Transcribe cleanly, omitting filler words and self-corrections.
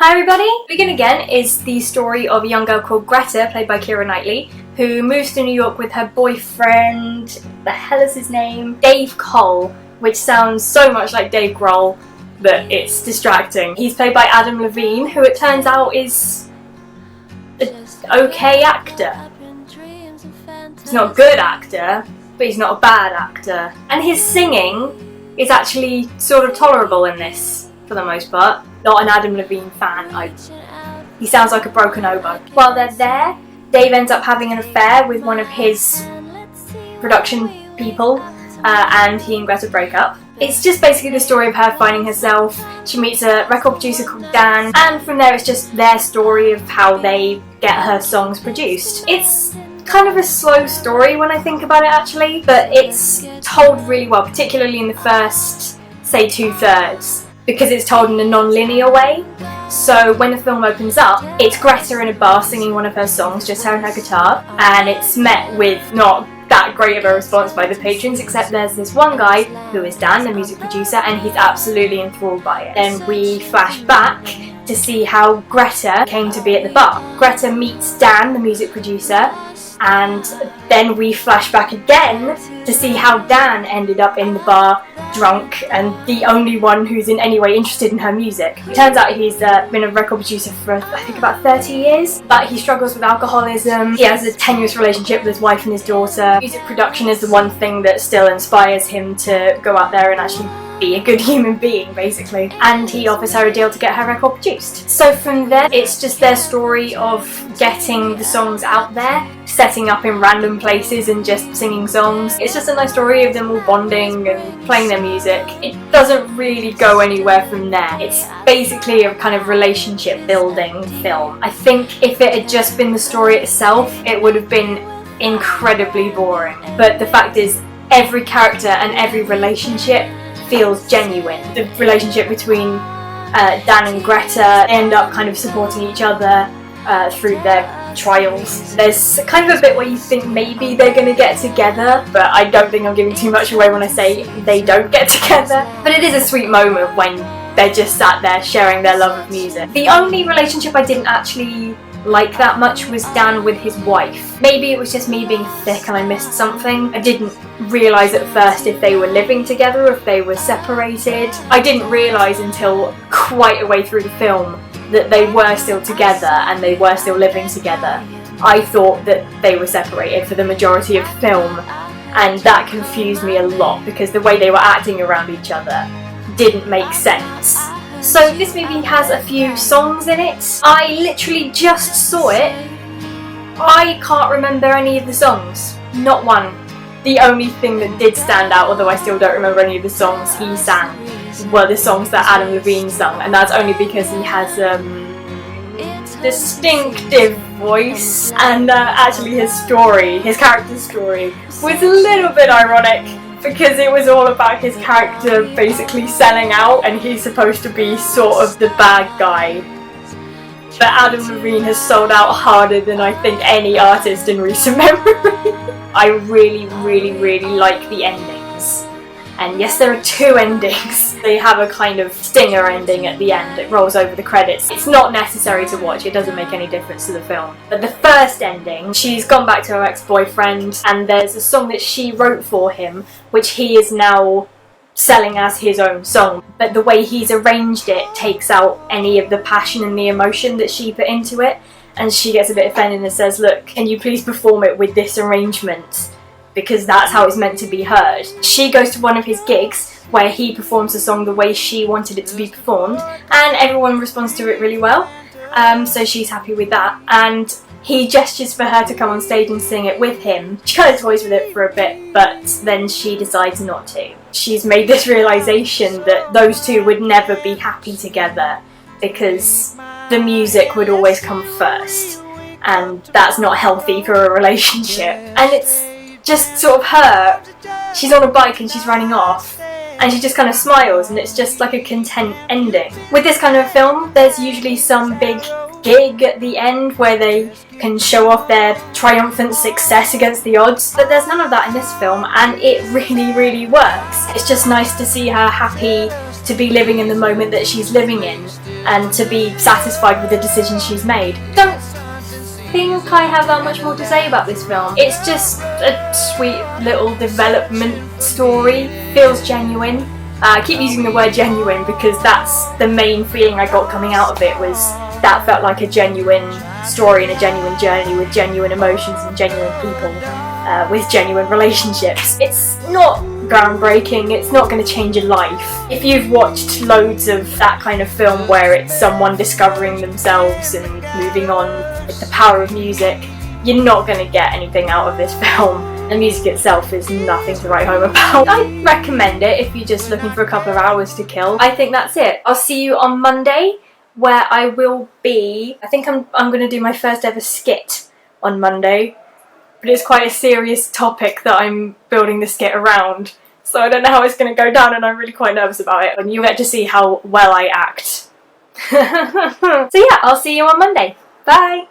Hi everybody! Begin Again is the story of a young girl called Greta, played by Keira Knightley, who moves to New York with her boyfriend, the hell is his name? Dave Cole, which sounds so much like Dave Grohl that it's distracting. He's played by Adam Levine, who it turns out is an okay actor. He's not a good actor, but he's not a bad actor. And his singing is actually sort of tolerable in this, for the most part. Not an Adam Levine fan. He sounds like a broken oboe. While they're there, Dave ends up having an affair with one of his production people, and he and Greta break up. It's just basically the story of her finding herself. She meets a record producer called Dan, and from there it's just their story of how they get her songs produced. It's kind of a slow story when I think about it actually, but it's told really well, particularly in the first, say, 2/3. Because it's told in a non-linear way. So when the film opens up, it's Greta in a bar singing one of her songs, just her and her guitar, and it's met with not that great of a response by the patrons, except there's this one guy who is Dan, the music producer, and he's absolutely enthralled by it. Then we flash back to see how Greta came to be at the bar. Greta meets Dan, the music producer, and then we flash back again to see how Dan ended up in the bar drunk and the only one who's in any way interested in her music. It turns out he's been a record producer for I think about 30 years, but he struggles with alcoholism. He has a tenuous relationship with his wife and his daughter. Music production is the one thing that still inspires him to go out there and actually be a good human being, basically. And he offers her a deal to get her record produced. So from there, it's just their story of getting the songs out there, setting up in random places and just singing songs. It's just a nice story of them all bonding and playing their music. It doesn't really go anywhere from there. It's basically a kind of relationship building film. I think if it had just been the story itself, it would have been incredibly boring. But the fact is, every character and every relationship feels genuine. The relationship between Dan and Greta end up kind of supporting each other through their trials. There's kind of a bit where you think maybe they're going to get together, but I don't think I'm giving too much away when I say they don't get together. But it is a sweet moment when they're just sat there sharing their love of music. The only relationship I didn't actually like that much was Dan with his wife. Maybe it was just me being thick and I missed something. I didn't realise at first if they were living together or if they were separated. I didn't realise until quite a way through the film that they were still together and they were still living together. I thought that they were separated for the majority of the film, and that confused me a lot because the way they were acting around each other didn't make sense. So this movie has a few songs in it. I literally just saw it. I can't remember any of the songs. Not one. The only thing that did stand out, although I still don't remember any of the songs he sang, were the songs that Adam Levine sung, and that's only because he has a distinctive voice, and actually his character's story was a little bit ironic, because it was all about his character basically selling out and he's supposed to be sort of the bad guy. But Adam Levine has sold out harder than I think any artist in recent memory. I really, really, really like the endings. And yes, there are 2 endings. They have a kind of stinger ending at the end. It rolls over the credits. It's not necessary to watch. It doesn't make any difference to the film. But the first ending, she's gone back to her ex-boyfriend and there's a song that she wrote for him, which he is now selling as his own song. But the way he's arranged it takes out any of the passion and the emotion that she put into it. And she gets a bit offended and says, "Look, can you please perform it with this arrangement? Because that's how it's meant to be heard." She goes to one of his gigs where he performs the song the way she wanted it to be performed, and everyone responds to it really well, so she's happy with that, and he gestures for her to come on stage and sing it with him. She kind of toys with it for a bit, but then she decides not to. She's made this realisation that those two would never be happy together because the music would always come first, and that's not healthy for a relationship. And it's just sort of her, she's on a bike and she's running off and she just kind of smiles and it's just like a content ending. With this kind of film, there's usually some big gig at the end where they can show off their triumphant success against the odds, but there's none of that in this film and it really, really works. It's just nice to see her happy to be living in the moment that she's living in and to be satisfied with the decisions she's made. Don't think I have that much more to say about this film. It's just a sweet little development story. Feels genuine. I keep using the word genuine because that's the main feeling I got coming out of it, was that felt like a genuine story and a genuine journey with genuine emotions and genuine people with genuine relationships. It's not groundbreaking, it's not going to change your life. If you've watched loads of that kind of film where it's someone discovering themselves and moving on with the power of music, you're not going to get anything out of this film. The music itself is nothing to write home about. I recommend it if you're just looking for a couple of hours to kill. I think that's it. I'll see you on Monday, where I will be... I think I'm going to do my first ever skit on Monday, but it's quite a serious topic that I'm building the skit around, so I don't know how it's going to go down and I'm really quite nervous about it, and you'll get to see how well I act. So yeah, I'll see you on Monday. Bye!